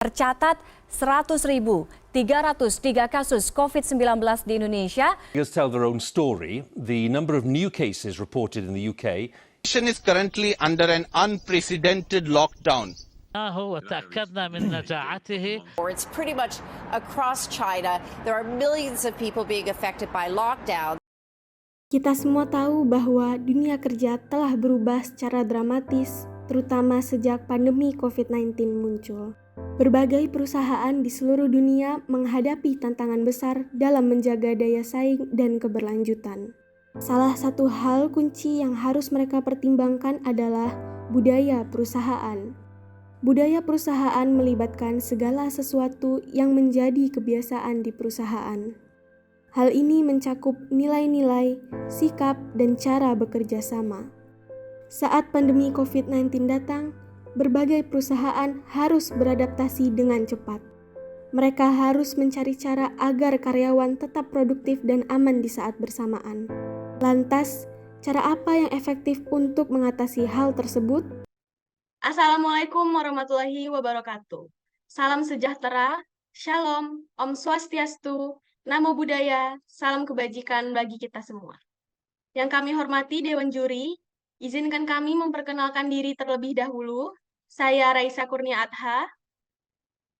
tercatat 100.303 kasus COVID-19 di Indonesia. Figures tell their own story. The number of new cases reported in the UK is currently under an unprecedented lockdown. وتأكدنا من نجاعته. It's pretty much across China. There are millions of people being affected by lockdown. Kita semua tahu bahwa dunia kerja telah berubah secara dramatis, terutama sejak pandemi COVID-19 muncul. Berbagai perusahaan di seluruh dunia menghadapi tantangan besar dalam menjaga daya saing dan keberlanjutan. Salah satu hal kunci yang harus mereka pertimbangkan adalah budaya perusahaan. Budaya perusahaan melibatkan segala sesuatu yang menjadi kebiasaan di perusahaan. Hal ini mencakup nilai-nilai, sikap, dan cara bekerja sama. Saat pandemi COVID-19 datang, berbagai perusahaan harus beradaptasi dengan cepat. Mereka harus mencari cara agar karyawan tetap produktif dan aman di saat bersamaan. Lantas, cara apa yang efektif untuk mengatasi hal tersebut? Assalamualaikum warahmatullahi wabarakatuh. Salam sejahtera, shalom, om swastiastu, namo buddhaya, salam kebajikan bagi kita semua. Yang kami hormati Dewan Juri, izinkan kami memperkenalkan diri terlebih dahulu. Saya Raisa Kurnia Adha.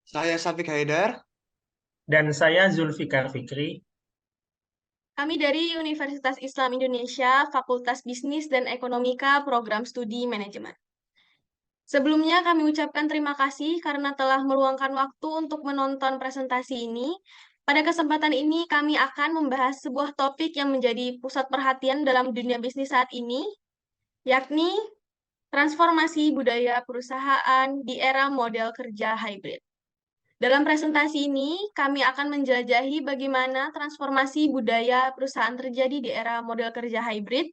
Saya Syafiq Haidar. Dan saya Zulfikar Fikri. Kami dari Universitas Islam Indonesia, Fakultas Bisnis dan Ekonomika, Program Studi Manajemen. Sebelumnya kami ucapkan terima kasih karena telah meluangkan waktu untuk menonton presentasi ini. Pada kesempatan ini kami akan membahas sebuah topik yang menjadi pusat perhatian dalam dunia bisnis saat ini, yakni transformasi budaya perusahaan di era model kerja hybrid. Dalam presentasi ini, kami akan menjelajahi bagaimana transformasi budaya perusahaan terjadi di era model kerja hybrid,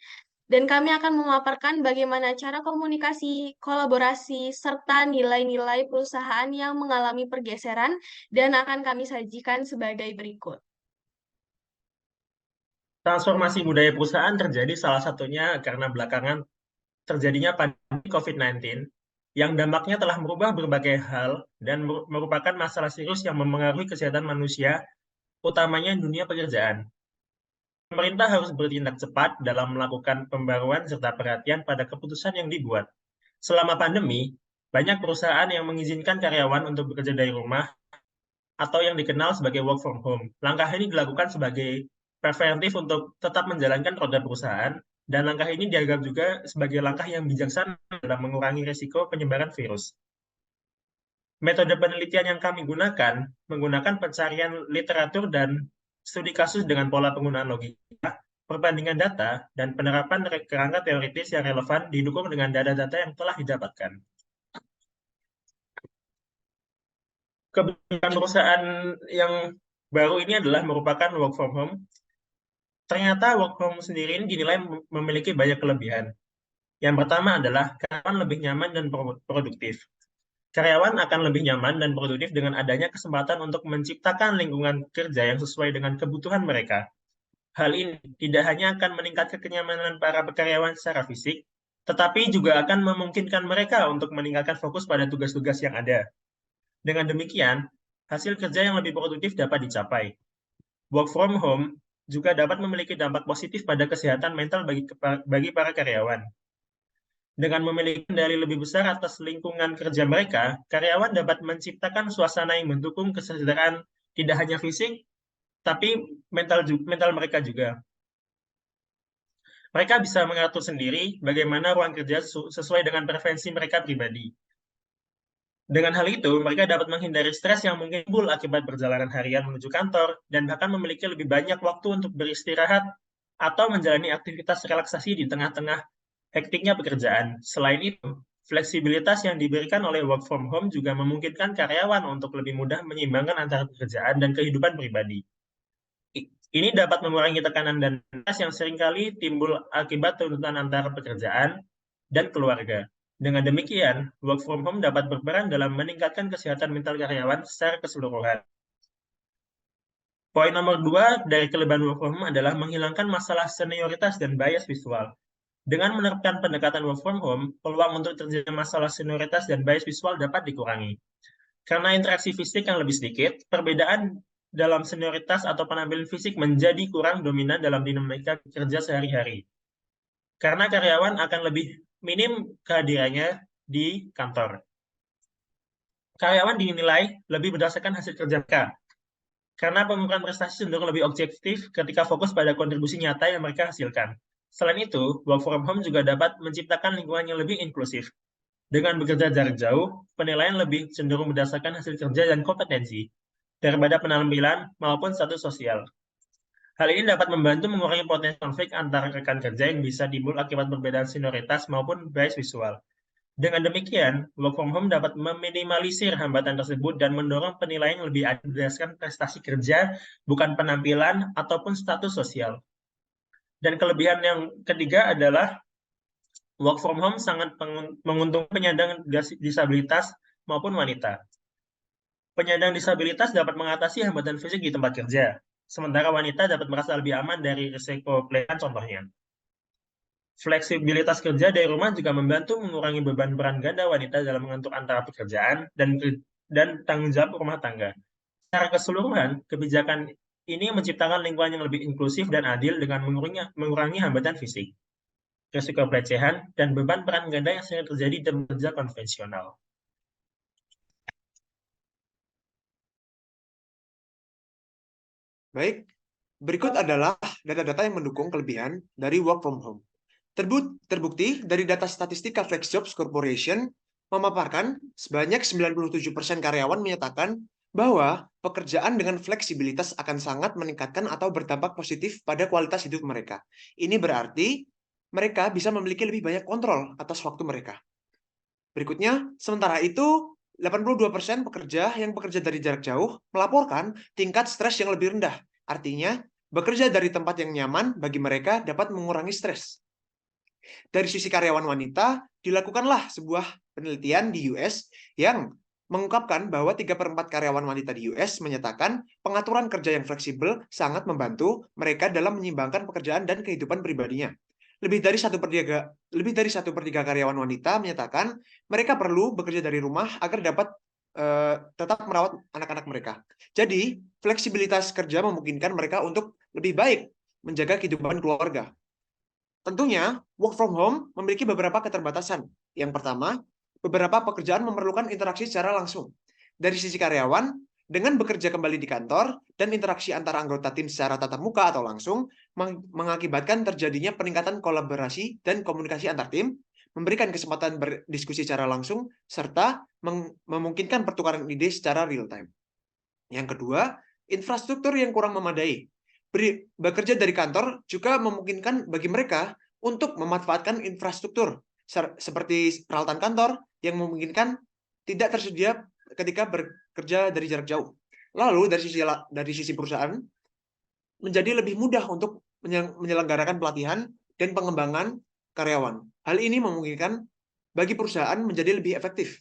dan kami akan memaparkan bagaimana cara komunikasi, kolaborasi, serta nilai-nilai perusahaan yang mengalami pergeseran, dan akan kami sajikan sebagai berikut. Transformasi budaya perusahaan terjadi salah satunya karena belakangan terjadinya pandemi COVID-19, yang dampaknya telah merubah berbagai hal dan merupakan masalah serius yang memengaruhi kesehatan manusia, utamanya dunia pekerjaan. Pemerintah harus bertindak cepat dalam melakukan pembaruan serta perhatian pada keputusan yang dibuat. Selama pandemi, banyak perusahaan yang mengizinkan karyawan untuk bekerja dari rumah atau yang dikenal sebagai work from home. Langkah ini dilakukan sebagai preventif untuk tetap menjalankan roda perusahaan, dan langkah ini dianggap juga sebagai langkah yang bijaksana dalam mengurangi risiko penyebaran virus. Metode penelitian yang kami gunakan menggunakan pencarian literatur dan studi kasus dengan pola penggunaan logika, perbandingan data, dan penerapan kerangka teoritis yang relevan didukung dengan data-data yang telah didapatkan. Kebijakan perusahaan yang baru ini adalah merupakan work from home. Ternyata work from home sendiri ini dinilai memiliki banyak kelebihan. Yang pertama adalah karyawan lebih nyaman dan produktif. Karyawan akan lebih nyaman dan produktif dengan adanya kesempatan untuk menciptakan lingkungan kerja yang sesuai dengan kebutuhan mereka. Hal ini tidak hanya akan meningkatkan kenyamanan para karyawan secara fisik, tetapi juga akan memungkinkan mereka untuk meningkatkan fokus pada tugas-tugas yang ada. Dengan demikian, hasil kerja yang lebih produktif dapat dicapai. Work from home juga dapat memiliki dampak positif pada kesehatan mental bagi para karyawan. Dengan memiliki kendali lebih besar atas lingkungan kerja mereka, karyawan dapat menciptakan suasana yang mendukung kesejahteraan tidak hanya fisik, tapi mental mereka juga. Mereka bisa mengatur sendiri bagaimana ruang kerja sesuai dengan preferensi mereka pribadi. Dengan hal itu, mereka dapat menghindari stres yang mungkin timbul akibat perjalanan harian menuju kantor, dan bahkan memiliki lebih banyak waktu untuk beristirahat atau menjalani aktivitas relaksasi di tengah-tengah hektiknya pekerjaan. Selain itu, fleksibilitas yang diberikan oleh work from home juga memungkinkan karyawan untuk lebih mudah menyeimbangkan antara pekerjaan dan kehidupan pribadi. Ini dapat mengurangi tekanan dan stres yang seringkali timbul akibat tuntutan antara pekerjaan dan keluarga. Dengan demikian, work from home dapat berperan dalam meningkatkan kesehatan mental karyawan secara keseluruhan. Poin nomor 2 dari kelebihan work from home adalah menghilangkan masalah senioritas dan bias visual. Dengan menerapkan pendekatan work from home, peluang untuk terjadi masalah senioritas dan bias visual dapat dikurangi. Karena interaksi fisik yang lebih sedikit, perbedaan dalam senioritas atau penampilan fisik menjadi kurang dominan dalam dinamika kerja sehari-hari. Karena karyawan akan lebih minim kehadirannya di kantor. Karyawan dinilai lebih berdasarkan hasil kerja mereka, karena pengukuran prestasi cenderung lebih objektif ketika fokus pada kontribusi nyata yang mereka hasilkan. Selain itu, work from home juga dapat menciptakan lingkungan yang lebih inklusif. Dengan bekerja jarak jauh, penilaian lebih cenderung berdasarkan hasil kerja dan kompetensi, daripada penampilan maupun status sosial. Hal ini dapat membantu mengurangi potensi konflik antara rekan kerja yang bisa timbul akibat perbedaan senioritas maupun bias visual. Dengan demikian, work from home dapat meminimalisir hambatan tersebut dan mendorong penilaian yang lebih adil berdasarkan prestasi kerja, bukan penampilan ataupun status sosial. Dan kelebihan yang ketiga adalah work from home sangat menguntungkan penyandang disabilitas maupun wanita. Penyandang disabilitas dapat mengatasi hambatan fisik di tempat kerja, sementara wanita dapat merasa lebih aman dari risiko pelecehan contohnya. Fleksibilitas kerja dari rumah juga membantu mengurangi beban peran ganda wanita dalam mengatur antara pekerjaan dan tanggung jawab rumah tangga. Secara keseluruhan, kebijakan ini menciptakan lingkungan yang lebih inklusif dan adil dengan mengurangi hambatan fisik, risiko pelecehan, dan beban peran ganda yang sering terjadi dalam kerja konvensional. Baik, berikut adalah data-data yang mendukung kelebihan dari work from home. Terbukti dari data statistika FlexJobs Corporation memaparkan sebanyak 97% karyawan menyatakan bahwa pekerjaan dengan fleksibilitas akan sangat meningkatkan atau berdampak positif pada kualitas hidup mereka. Ini berarti mereka bisa memiliki lebih banyak kontrol atas waktu mereka. Berikutnya, sementara itu, 82% pekerja yang bekerja dari jarak jauh melaporkan tingkat stres yang lebih rendah. Artinya, bekerja dari tempat yang nyaman bagi mereka dapat mengurangi stres. Dari sisi karyawan wanita, dilakukanlah sebuah penelitian di US yang mengungkapkan bahwa 3/4 karyawan wanita di US menyatakan pengaturan kerja yang fleksibel sangat membantu mereka dalam menyeimbangkan pekerjaan dan kehidupan pribadinya. Lebih dari 1/3 karyawan wanita menyatakan mereka perlu bekerja dari rumah agar dapat tetap merawat anak-anak mereka. Jadi, fleksibilitas kerja memungkinkan mereka untuk lebih baik menjaga kehidupan keluarga. Tentunya, work from home memiliki beberapa keterbatasan. Yang pertama, beberapa pekerjaan memerlukan interaksi secara langsung. Dari sisi karyawan, dengan bekerja kembali di kantor dan interaksi antara anggota tim secara tatap muka atau langsung, mengakibatkan terjadinya peningkatan kolaborasi dan komunikasi antar tim, memberikan kesempatan berdiskusi secara langsung, serta memungkinkan pertukaran ide secara real time. Yang kedua, infrastruktur yang kurang memadai. Bekerja dari kantor juga memungkinkan bagi mereka untuk memanfaatkan infrastruktur seperti peralatan kantor yang memungkinkan tidak tersedia ketika bekerja dari jarak jauh. Lalu dari sisi perusahaan menjadi lebih mudah untuk menyelenggarakan pelatihan dan pengembangan karyawan. Hal ini memungkinkan bagi perusahaan menjadi lebih efektif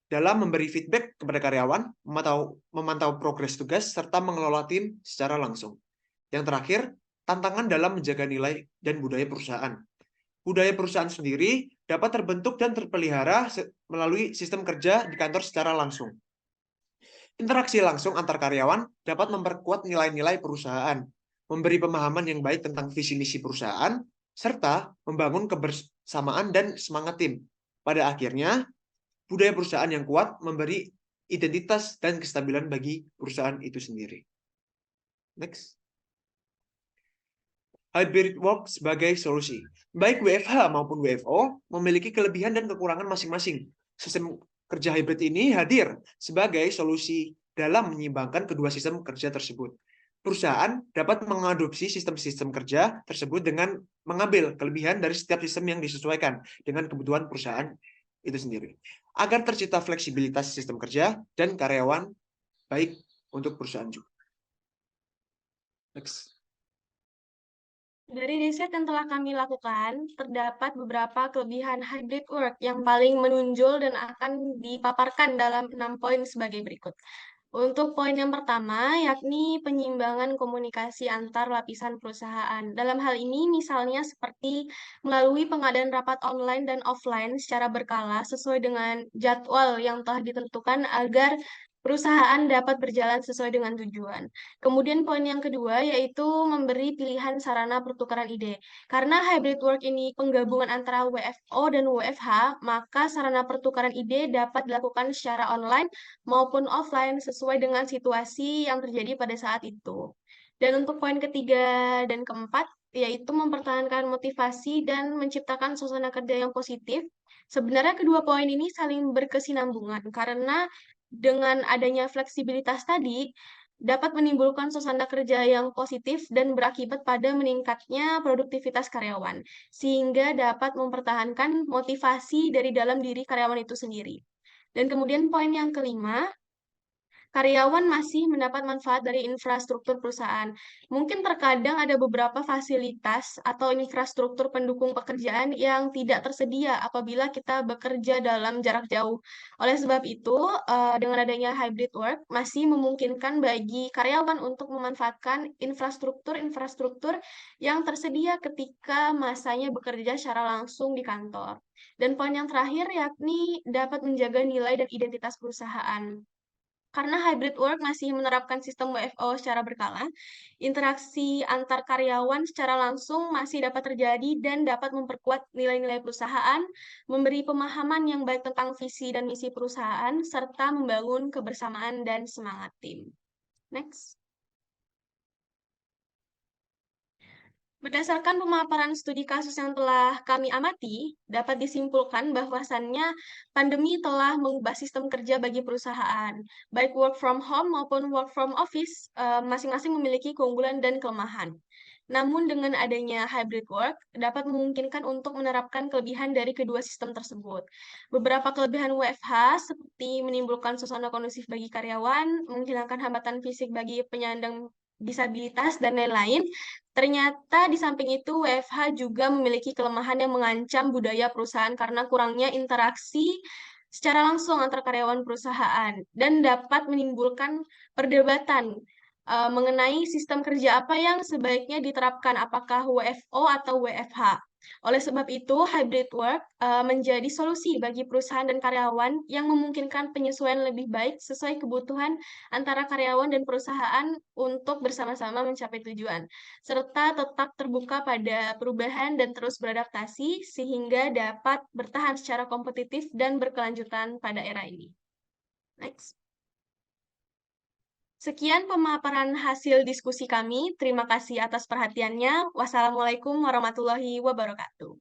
dalam memberi feedback kepada karyawan, memantau progres tugas, serta mengelola tim secara langsung. Yang terakhir, tantangan dalam menjaga nilai dan budaya perusahaan. Budaya perusahaan sendiri dapat terbentuk dan terpelihara melalui sistem kerja di kantor secara langsung. Interaksi langsung antar karyawan dapat memperkuat nilai-nilai perusahaan, memberi pemahaman yang baik tentang visi misi perusahaan, serta membangun kebersamaan dan semangat tim. Pada akhirnya, budaya perusahaan yang kuat memberi identitas dan kestabilan bagi perusahaan itu sendiri. Next. Hybrid work sebagai solusi. Baik WFH maupun WFO memiliki kelebihan dan kekurangan masing-masing. Sistem kerja hybrid ini hadir sebagai solusi dalam menyeimbangkan kedua sistem kerja tersebut. Perusahaan dapat mengadopsi sistem-sistem kerja tersebut dengan mengambil kelebihan dari setiap sistem yang disesuaikan dengan kebutuhan perusahaan itu sendiri, agar tercipta fleksibilitas sistem kerja dan karyawan baik untuk perusahaan juga. Next. Dari riset yang telah kami lakukan, terdapat beberapa kelebihan hybrid work yang paling menonjol dan akan dipaparkan dalam 6 poin sebagai berikut. Untuk poin yang pertama, yakni penyiimbangan komunikasi antar lapisan perusahaan. Dalam hal ini, misalnya seperti melalui pengadaan rapat online dan offline secara berkala sesuai dengan jadwal yang telah ditentukan agar perusahaan dapat berjalan sesuai dengan tujuan. Kemudian poin yang kedua yaitu memberi pilihan sarana pertukaran ide. Karena hybrid work ini penggabungan antara WFO dan WFH, maka sarana pertukaran ide dapat dilakukan secara online maupun offline sesuai dengan situasi yang terjadi pada saat itu. Dan untuk poin ketiga dan keempat, yaitu mempertahankan motivasi dan menciptakan suasana kerja yang positif. Sebenarnya kedua poin ini saling berkesinambungan karena dengan adanya fleksibilitas tadi dapat menimbulkan suasana kerja yang positif dan berakibat pada meningkatnya produktivitas karyawan, sehingga dapat mempertahankan motivasi dari dalam diri karyawan itu sendiri. Dan kemudian poin yang kelima, karyawan masih mendapat manfaat dari infrastruktur perusahaan. Mungkin terkadang ada beberapa fasilitas atau infrastruktur pendukung pekerjaan yang tidak tersedia apabila kita bekerja dalam jarak jauh. Oleh sebab itu, dengan adanya hybrid work masih memungkinkan bagi karyawan untuk memanfaatkan infrastruktur-infrastruktur yang tersedia ketika masanya bekerja secara langsung di kantor. Dan poin yang terakhir yakni dapat menjaga nilai dan identitas perusahaan. Karena hybrid work masih menerapkan sistem WFO secara berkala, interaksi antar karyawan secara langsung masih dapat terjadi dan dapat memperkuat nilai-nilai perusahaan, memberi pemahaman yang baik tentang visi dan misi perusahaan, serta membangun kebersamaan dan semangat tim. Next. Berdasarkan pemaparan studi kasus yang telah kami amati, dapat disimpulkan bahwasannya pandemi telah mengubah sistem kerja bagi perusahaan. Baik work from home maupun work from office, masing-masing memiliki keunggulan dan kelemahan. Namun dengan adanya hybrid work, dapat memungkinkan untuk menerapkan kelebihan dari kedua sistem tersebut. Beberapa kelebihan WFH seperti menimbulkan suasana kondusif bagi karyawan, menghilangkan hambatan fisik bagi penyandang disabilitas, dan lain-lain. Ternyata di samping itu WFH juga memiliki kelemahan yang mengancam budaya perusahaan karena kurangnya interaksi secara langsung antar karyawan perusahaan dan dapat menimbulkan perdebatan mengenai sistem kerja apa yang sebaiknya diterapkan, apakah WFO atau WFH. Oleh sebab itu, hybrid work menjadi solusi bagi perusahaan dan karyawan yang memungkinkan penyesuaian lebih baik sesuai kebutuhan antara karyawan dan perusahaan untuk bersama-sama mencapai tujuan, serta tetap terbuka pada perubahan dan terus beradaptasi sehingga dapat bertahan secara kompetitif dan berkelanjutan pada era ini. Next. Sekian pemaparan hasil diskusi kami. Terima kasih atas perhatiannya. Wassalamualaikum warahmatullahi wabarakatuh.